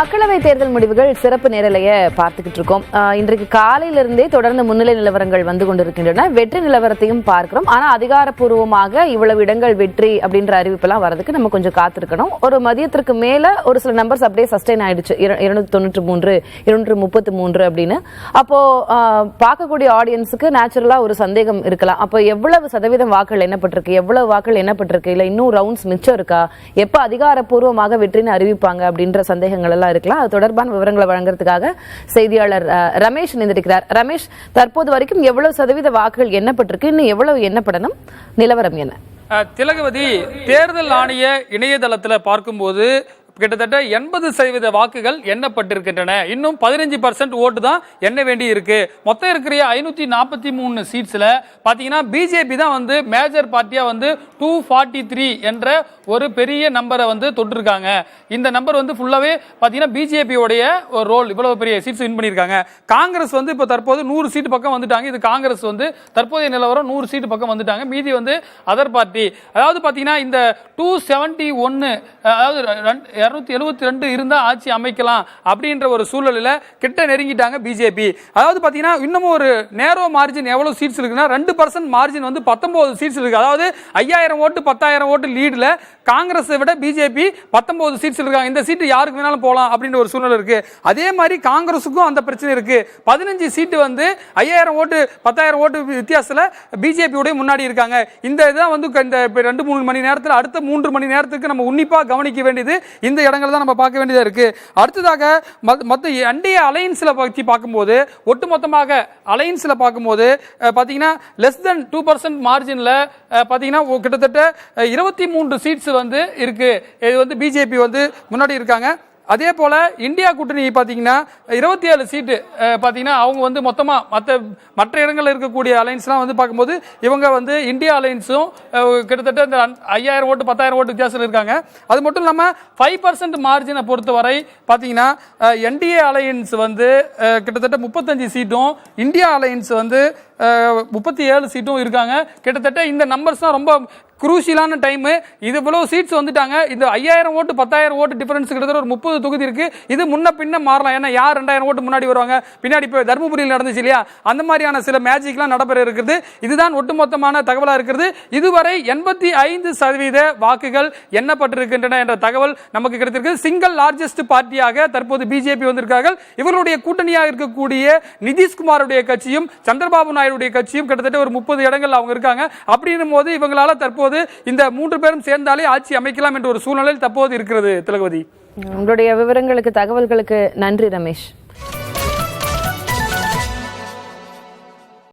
மக்களவை தேர்தல் முடிவுகள் சிறப்பு நேரலையை பார்த்துக்கிட்டு இருக்கோம். இன்றைக்கு காலையிலிருந்தே தொடர்ந்து முன்னிலை நிலவரங்கள் வந்து கொண்டிருக்கின்றன. வெற்றி நிலவரத்தையும் பார்க்கிறோம். ஆனா அதிகாரப்பூர்வமாக இவ்வளவு இடங்கள் வெற்றி அப்படின்ற அறிவிப்பெல்லாம் வரதுக்கு நம்ம கொஞ்சம் காத்திருக்கணும். ஒரு மதியத்திற்கு மேல ஒரு சில நம்பர்ஸ் அப்படியே சஸ்டெயின் ஆயிடுச்சு. 293 233 அப்படின்னு. அப்போ பார்க்கக்கூடிய ஆடியன்ஸுக்கு நேச்சுரலா ஒரு சந்தேகம் இருக்கலாம். அப்போ எவ்வளவு சதவீதம் வாக்குகள் எண்ணப்பட்டிருக்கு, எவ்வளவு வாக்குகள் எண்ணப்பட்டிருக்கு, இல்ல இன்னும் ரவுண்ட்ஸ் மிச்சம் இருக்கா, எப்ப அதிகாரப்பூர்வமாக வெற்றின்னு அறிவிப்பாங்க அப்படின்ற சந்தேகங்கள் எல்லாம் இருக்கலாம். அது தொடர்பான விவரங்களை வழங்குறதுக்காக செய்தியாளர் ரமேஷ் இணைந்திருக்கிறார். ரமேஷ், தற்போது வரைக்கும் எவ்வளவு சதவீத வாக்குகள் எண்ணப்பட்டிருக்கு, இன்னும் எவ்வளவு எண்ணப்படணும், நிலவரம் என்ன? திலகவதி, தேர்தல் ஆணைய இணையதளத்தில் பார்க்கும்போது கிட்டத்தட்ட 80% வாக்குகள் எண்ணப்பட்டிருக்கின்றன. இன்னும் 15% ஓட்டு தான் எண்ண வேண்டி இருக்கு. மொத்தம் இருக்கிற 543 சீட்ஸ்ல பாத்தீங்கன்னா பிஜேபி தான் வந்து மேஜர் பார்ட்டியா வந்து 243 என்ற ஒரு பெரிய நம்பரை வந்து தொட்டிருக்காங்க. இந்த நம்பர் வந்து ஃபுல்லாவே பாத்தீங்கன்னா பிஜேபி உடைய ஒரு ரோல், இவ்வளவு பெரிய சீட்ஸ் வின் பண்ணிருக்காங்க. காங்கிரஸ் வந்து இப்ப தற்போது 100 சீட் பக்கம் வந்துட்டாங்க. இது காங்கிரஸ் வந்து தற்போதைய நிலவரம் 100 சீட் பக்கம் வந்துட்டாங்க. மீதி வந்து அதர் பார்ட்டி. அதாவது பாத்தீங்கன்னா இந்த 271 அதாவது 272 இருந்தா ஆட்சி அமைக்கலாம் அப்படின்ற ஒரு சூழலில் கிட்ட நெருங்கிட்டாங்க பிஜேபி. அதாவது பாத்தீங்கன்னா இன்னமும் ஒரு நேரோ மார்ஜின் எவ்வளவு சீட்ஸ் இருக்குன்னா 2% மார்ஜின் வந்து 19 சீட்ஸ் இருக்கு. அதாவது 5000 ஓட்டு 10,000 ஓட்டு லீட்ல காங்கிரஸை விட பிஜேபி 19 சீட்ஸ் இருக்காங்க. இந்த சீட்டு யாருக்கு வேணாலும் போலாம் அப்படின்ற ஒரு சூழ்நிலை இருக்கு. அதே மாதிரி காங்கிரஸுக்கும் அந்த பிரச்சனை இருக்கு. 15 சீட்டு வந்து 5000 ஓட்டு 10,000 ஓட்டு வித்தியாசத்துல பிஜேபியோட முன்னாடி இருக்காங்க. இந்த இதான் வந்து இந்த 2-3 மணி நேரத்தில் அடுத்த 3 மணி நேரத்துக்கு நம்ம உன்னிப்பா கவனிக்க வேண்டியது இந்த இடங்கள் தான் நம்ம பார்க்க வேண்டியதா இருக்கு. அடுத்ததாக மொத்த என்டிஏ அலையன்ஸ்ல பத்தி பார்க்கும்போது ஒட்டுமொத்தமாக அலையன்ஸ்ல பார்க்கும்போது பாத்தீங்கன்னா லெஸ் தென் 2% மார்ஜின்ல பாத்தீங்கன்னா கிட்டத்தட்ட 23 சீட்ஸ் வந்து இருக்கு. இது வந்து பிஜேபி வந்து முன்னாடி இருக்காங்க. அதே போல இந்தியா கூட்டணி பாத்தீங்கன்னா 27 சீட்டு பாத்தீங்கன்னா அவங்க வந்து மொத்தமா மற்ற இடங்கள்ல இருக்கக்கூடிய அலைன்ஸ்லாம் வந்து பார்க்கும்போது இவங்க வந்து இந்தியா அலைன்ஸும் கிட்டத்தட்ட இந்த 5000 ஓட்டு 10,000 ஓட்டு வித்தியாசம் இருக்காங்க. அது மட்டும் இல்லாம 5% மார்ஜினை பொறுத்தவரை பாத்தீங்கன்னா என்டிஏ அலையன்ஸ் வந்து கிட்டத்தட்ட 35 சீட்டும் இந்தியா அலையன்ஸ் வந்து 37 சீட்டும் இருக்காங்க. கிட்டத்தட்ட இந்த நம்பர்ஸ் தான் ரொம்ப குரூசியலான டைம். இது இவ்வளவு சீட்ஸ் வந்துட்டாங்க. இந்த 5000 ஓட்டு 10,000 ஓட்டு டிஃபரன்ஸ் கிட்டத்தட்ட ஒரு 30 தொகுதி இருக்கு. இது முன்ன பின்ன மாறலாம். ஏன்னா யார் 2000 ஓட்டு முன்னாடி வருவாங்க, பின்னாடி இப்போ தர்மபுரியில் நடந்துச்சு இல்லையா, அந்த மாதிரியான சில மேஜிக்லாம் நடைபெற இருக்கிறது. இதுதான் ஒட்டுமொத்தமான தகவலா இருக்கிறது. இதுவரை 85% வாக்குகள் எண்ணப்பட்டிருக்கின்றன என்ற தகவல் நமக்கு கிடைத்திருக்கு. சிங்கிள் லார்ஜஸ்ட் பார்ட்டியாக தற்போது பிஜேபி வந்திருக்கார்கள். இவர்களுடைய கூட்டணியாக இருக்கக்கூடிய நிதிஷ்குமாருடைய கட்சியும் சந்திரபாபு நாயுடைய கட்சியும் கிட்டத்தட்ட ஒரு 30 இடங்கள் அவங்க இருக்காங்க. அப்படின்னும் போது இவங்களால தற்போது இந்த 3 பேரும் சேர்ந்தாலே ஆட்சி அமைக்கலாம் என்ற ஒரு சூழ்நிலை தற்போது இருக்கிறது. திலகவதி, உங்களுடைய விவரங்களுக்கு தகவல்களுக்கு நன்றி ரமேஷ்.